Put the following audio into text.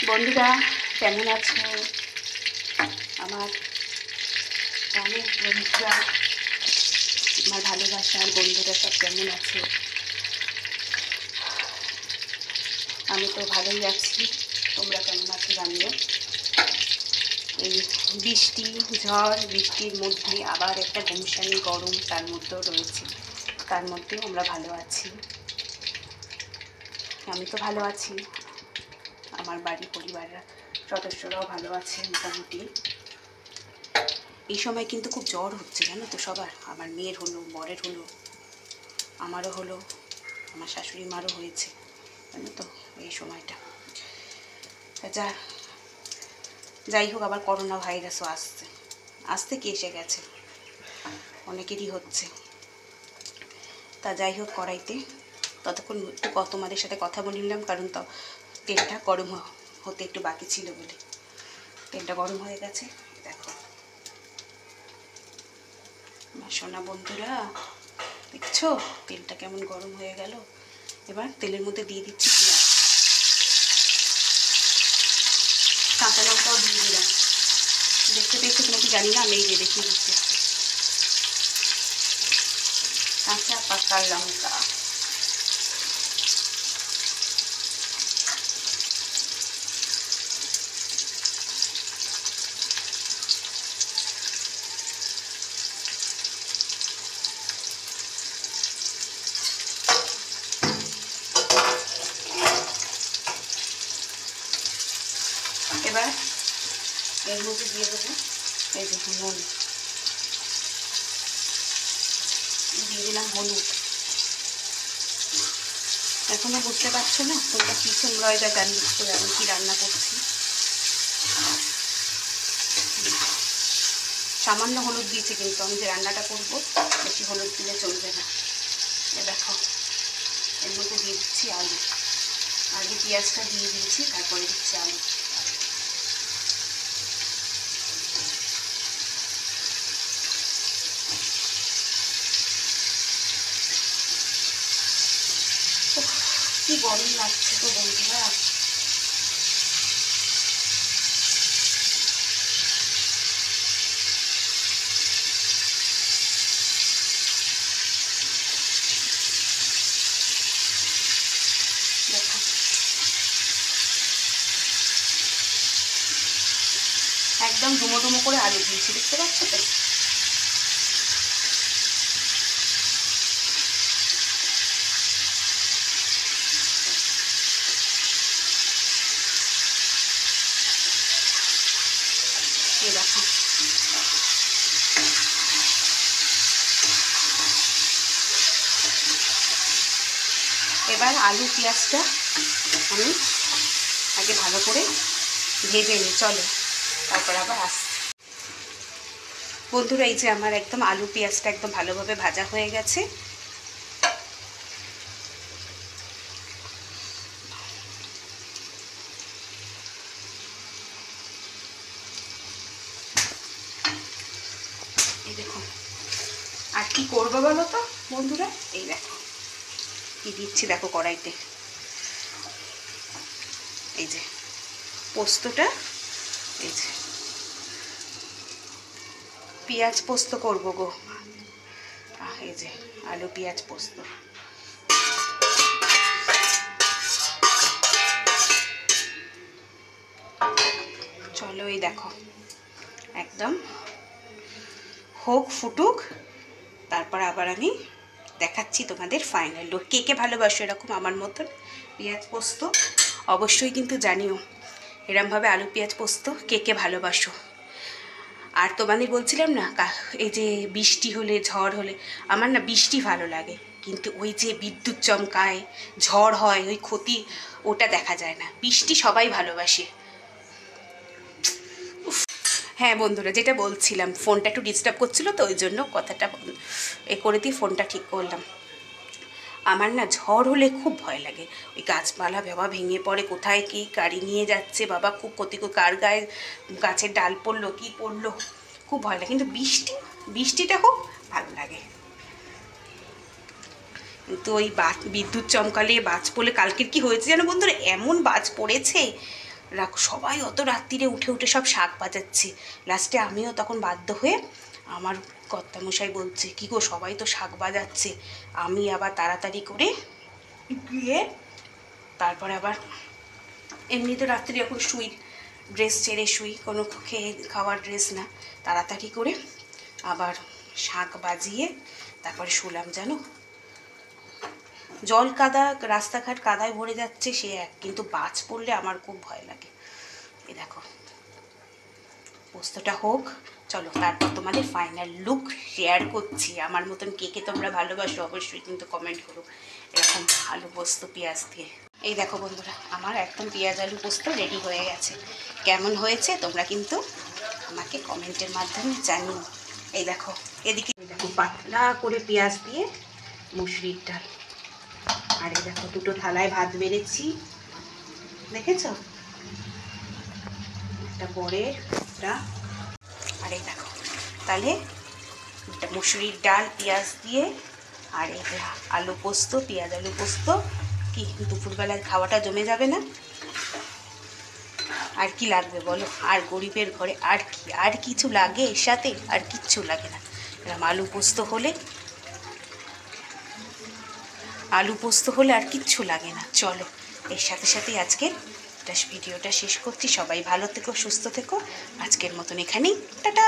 বন্ধুরা কেমন আছো? আমার অনেক বন্ধুরা, আমার ভালোবাসার বন্ধুরা সব কেমন আছে? আমি তো ভালোই আছি, তোমরা কেমন আছো জানিও। এই বৃষ্টি ঝড় বৃষ্টির মধ্যে আবার একটা গুমসানি গরম তার মধ্যেও রয়েছে, তার মধ্যেও আমরা ভালো আছি। আমি তো ভালো আছি, আমার বাড়ি পরিবারের সদস্যরাও ভালো আছে মোটামুটি। এই সময় কিন্তু খুব জ্বর হচ্ছে জানো তো সবার, আমার মেয়ের হলো, বরের হলো, আমারও হলো, আমার শাশুড়ি মারও হয়েছে জানো তো এই সময়টা। যাই হোক, আবার করোনা ভাইরাসও আসতে কি এসে গেছে, অনেকেরই হচ্ছে। তা যাই হোক, কড়াইতে ততক্ষণ একটু তোমাদের সাথে কথা বলে নিলাম, কারণ তো তেলটা গরম হতে একটু বাকি ছিল বলে। তেলটা গরম হয়ে গেছে, দেখো আমার সোনা বন্ধুরা, দেখছো তেলটা কেমন গরম হয়ে গেল। এবার তেলের মধ্যে দিয়ে দিচ্ছি পেঁয়াজ, কাঁচা লঙ্কাও দিয়ে দিলাম। দেখতে পেয়েছো তোমাকে জানি না, আমি এই যে দেখিয়ে দিচ্ছি, কাঁচা পাকা লঙ্কা। এবার এর মধ্যে দিয়ে দেবো এই যে নুন, দিয়ে দিলাম হলুদ। এখনো বুঝতে পারছো না তোমরা কি তোমরা জানি করে আমি কি রান্না করছি। সামান্য হলুদ দিয়েছি, কিন্তু আমি যে রান্নাটা করবো বেশি হলুদ দিলে চলবে না। এ দেখো এর মধ্যে দিয়ে দিচ্ছি আলু, আগে পেঁয়াজটা দিয়ে দিয়েছি, তারপরে দিচ্ছি আলু। কি গরম লাগছে তো বন্ধুরা। দেখো একদম ডুমো ডুমো করে আলু দিয়েছি, দেখতে পাচ্ছ তো। দেখো এবার আলু পেঁয়াজটা আমি আগে ভালো করে ভেজে নিই, চলো তারপর আবার আসছি। বন্ধুরা এই যে আমার একদম আলু পেঁয়াজটা একদম ভালোভাবে ভাজা হয়ে গেছে। এই দেখো, আর কি করবো বলো তো বন্ধুরা, এই দেখো কি দিচ্ছি, দেখো কড়াইতে এই যে পোস্তটা, এই যে পেঁয়াজ পোস্ত করবো গো, এই যে আলু পেঁয়াজ পোস্ত। চলো এই দেখো একদম হোক ফুটুক, তারপর আবার আমি দেখাচ্ছি তোমাদের ফাইনাল লুক। কে কে ভালোবাসো এরকম আমার মতন পেঁয়াজ পোস্ত, অবশ্যই কিন্তু জানিও এরমভাবে আলু পেঁয়াজ পোস্ত কে কে ভালোবাসো। আর তোমাদের বলছিলাম না, এই যে বৃষ্টি হলে ঝড় হলে, আমার না বৃষ্টি ভালো লাগে, কিন্তু ওই যে বিদ্যুৎ চমকায় ঝড় হয় ওই ক্ষতি ওটা দেখা যায় না। বৃষ্টি সবাই ভালোবাসে। হ্যাঁ বন্ধুরা, যেটা বলছিলাম, ফোনটা একটু ডিস্টার্ব করছিলো তো ওই জন্য কথাটা করে দিয়ে ফোনটা ঠিক করলাম। আমার না ঝড় হলে খুব ভয় লাগে, ওই গাছপালা বাবা ভেঙে পড়ে, কোথায় কি গাড়ি নিয়ে যাচ্ছে বাবা, খুব ক্ষতি, কার গায়ে গাছের ডাল পড়লো কি পড়লো, খুব ভয় লাগে। কিন্তু বৃষ্টিটা খুব ভালো লাগে। কিন্তু ওই বিদ্যুৎ চমকালে বাজ পড়লে, কালকের কি হয়েছে জানো বন্ধুরা, এমন বাজ পড়েছে রাখো, সবাই অত রাত্রিরে উঠে উঠে সব শাক বাজাচ্ছে। লাস্টে আমিও তখন বাধ্য হয়ে, আমার কর্তামশাই বলছে কী গো সবাই তো শাক বাজাচ্ছে, আমি আবার তাড়াতাড়ি করে গিয়ে তারপরে আবার এমনি তো রাত্রি এখন শুই, ড্রেস ছেড়ে শুই, কোনো খেয়ে খাওয়ার ড্রেস না, তাড়াতাড়ি করে আবার শাক বাজিয়ে তারপরে শুলাম। জানো, জল কাদা, রাস্তাঘাট কাদায় ভরে যাচ্ছে সে এক, কিন্তু বাজ পড়লে আমার খুব ভয় লাগে। এই দেখো পোস্তটা হোক, চলো তারপর তোমাদের ফাইনাল লুক শেয়ার করছি। আমার মতন কে কে তোমরা ভালোবাসো অবশ্যই কিন্তু কমেন্ট করো, এরকম আলু পোস্ত পেঁয়াজ দিয়ে। এই দেখো বন্ধুরা, আমার একদম পেঁয়াজ আলু পোস্ত রেডি হয়ে গেছে। কেমন হয়েছে তোমরা কিন্তু আমাকে কমেন্টের মাধ্যমে জানিও। এই দেখো এদিকে দেখো পাতলা করে পেঁয়াজ দিয়ে মুসুরির ডাল, আর এই দেখো দুটো থালায় ভাত বেড়েছি, দেখেছো, একটা বড়ের একটা, আর এই দেখো তাহলে মুসুরির ডাল পেঁয়াজ দিয়ে, আর এই আলু পোস্ত, পেঁয়াজ আলু পোস্ত, কি দুপুরবেলায় খাওয়াটা জমে যাবে না? আর কি লাগবে বলো? আর গরিবের ঘরে আর কি, আর কিছু লাগে এর সাথে? আর কিচ্ছু লাগে না। এরকম আলু পোস্ত হলে, আলু পোস্ত হলে আর কিচ্ছু লাগে না। চলো এর সাথে সাথেই আজকে ভিডিওটা শেষ করছি। সবাই ভালো থেকো, সুস্থ থেকো। আজকের মতন এখানেই টাটা।